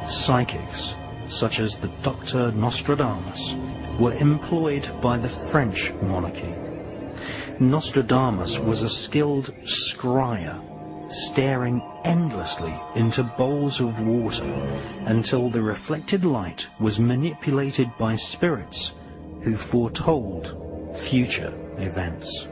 Psychics, such as the Dr. Nostradamus, were employed by the French monarchy. Nostradamus was a skilled scryer, staring endlessly into bowls of water until the reflected light was manipulated by spirits who foretold future events.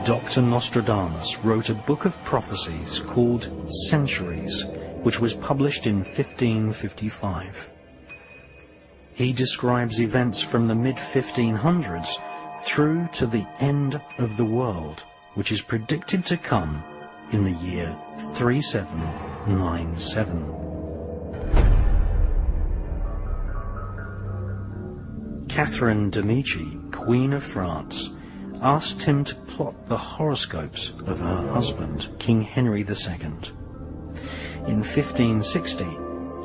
Dr. Nostradamus wrote a book of prophecies called Centuries, which was published in 1555. He describes events from the mid-1500s through to the end of the world, which is predicted to come in the year 3797. Catherine de' Medici, Queen of France, asked him to plot the horoscopes of her husband, King Henry II. In 1560,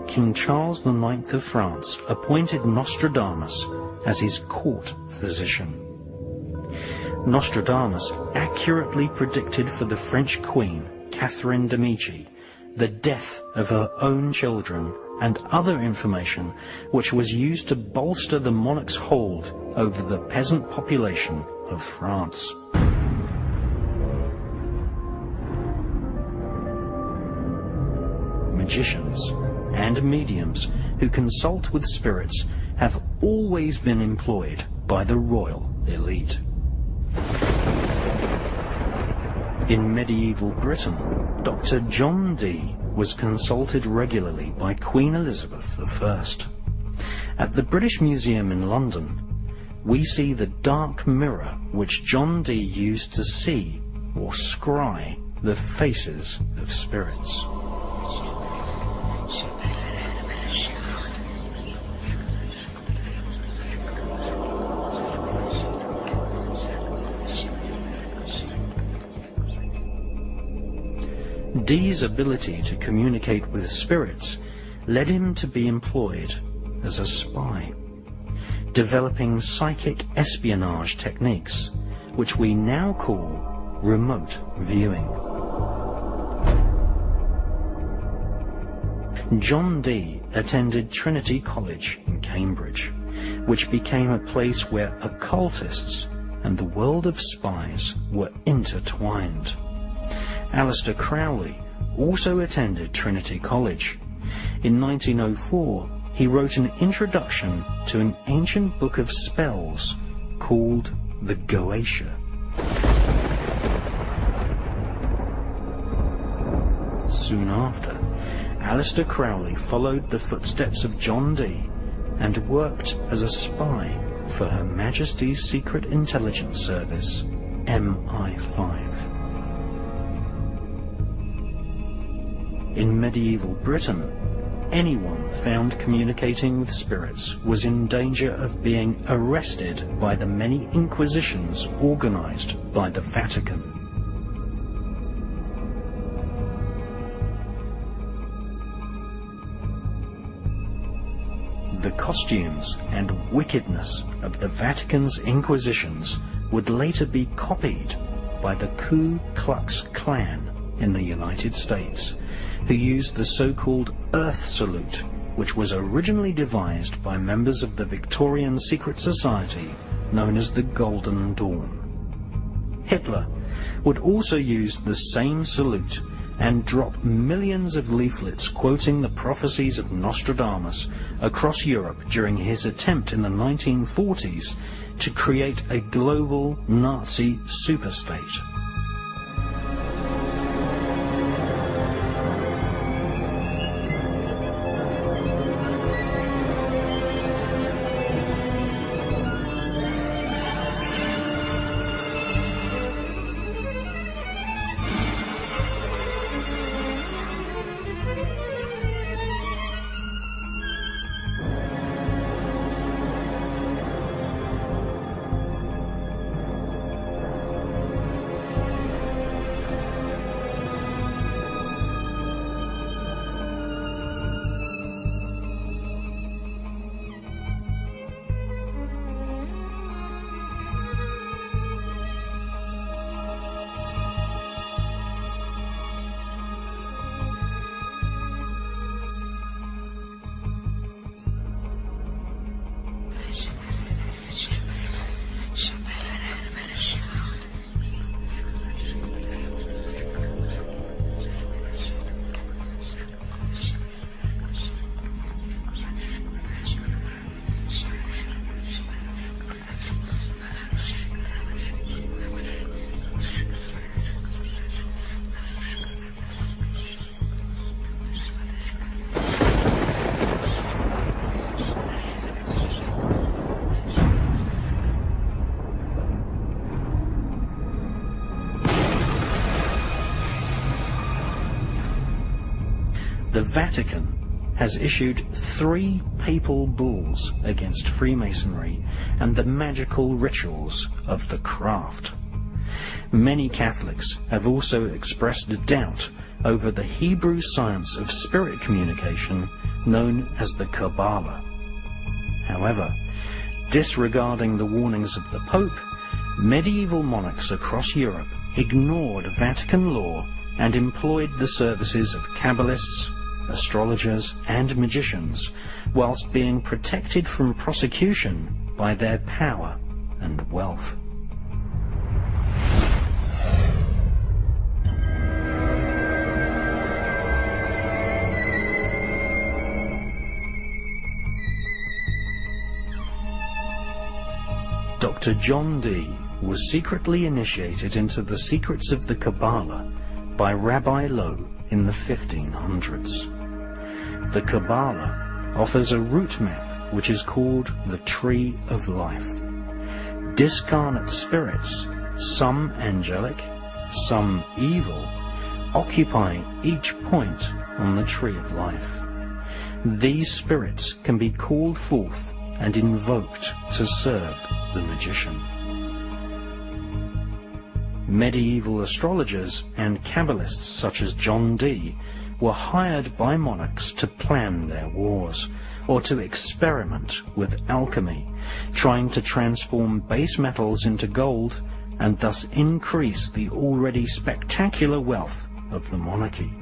King Charles IX of France appointed Nostradamus as his court physician. Nostradamus accurately predicted for the French Queen, Catherine de' Medici, the death of her own children and other information which was used to bolster the monarch's hold over the peasant population of France. Magicians and mediums who consult with spirits have always been employed by the royal elite. In medieval Britain, Dr. John Dee was consulted regularly by Queen Elizabeth I. At the British Museum in London, we see the dark mirror which John Dee used to see or scry the faces of spirits. Dee's ability to communicate with spirits led him to be employed as a spy, developing psychic espionage techniques, which we now call remote viewing. John Dee attended Trinity College in Cambridge, which became a place where occultists and the world of spies were intertwined. Aleister Crowley also attended Trinity College. In 1904, he wrote an introduction to an ancient book of spells called the Goetia. Soon after, Aleister Crowley followed the footsteps of John Dee and worked as a spy for Her Majesty's Secret Intelligence Service, MI5. In medieval Britain, anyone found communicating with spirits was in danger of being arrested by the many inquisitions organized by the Vatican. The costumes and wickedness of the Vatican's inquisitions would later be copied by the Ku Klux Klan in the United States, who used the so-called Earth Salute, which was originally devised by members of the Victorian secret society known as the Golden Dawn. Hitler would also use the same salute and drop millions of leaflets quoting the prophecies of Nostradamus across Europe during his attempt in the 1940s to create a global Nazi superstate. The Vatican has issued 3 papal bulls against Freemasonry and the magical rituals of the craft. Many Catholics have also expressed doubt over the Hebrew science of spirit communication known as the Kabbalah. However, disregarding the warnings of the Pope, medieval monarchs across Europe ignored Vatican law and employed the services of Kabbalists, astrologers and magicians, whilst being protected from prosecution by their power and wealth. Dr. John Dee was secretly initiated into the secrets of the Kabbalah by Rabbi Lowe in the 1500s. The Kabbalah offers a route map which is called the Tree of Life. Discarnate spirits, some angelic, some evil, occupy each point on the Tree of Life. These spirits can be called forth and invoked to serve the magician. Medieval astrologers and Kabbalists such as John Dee were hired by monarchs to plan their wars, or to experiment with alchemy, trying to transform base metals into gold and thus increase the already spectacular wealth of the monarchy.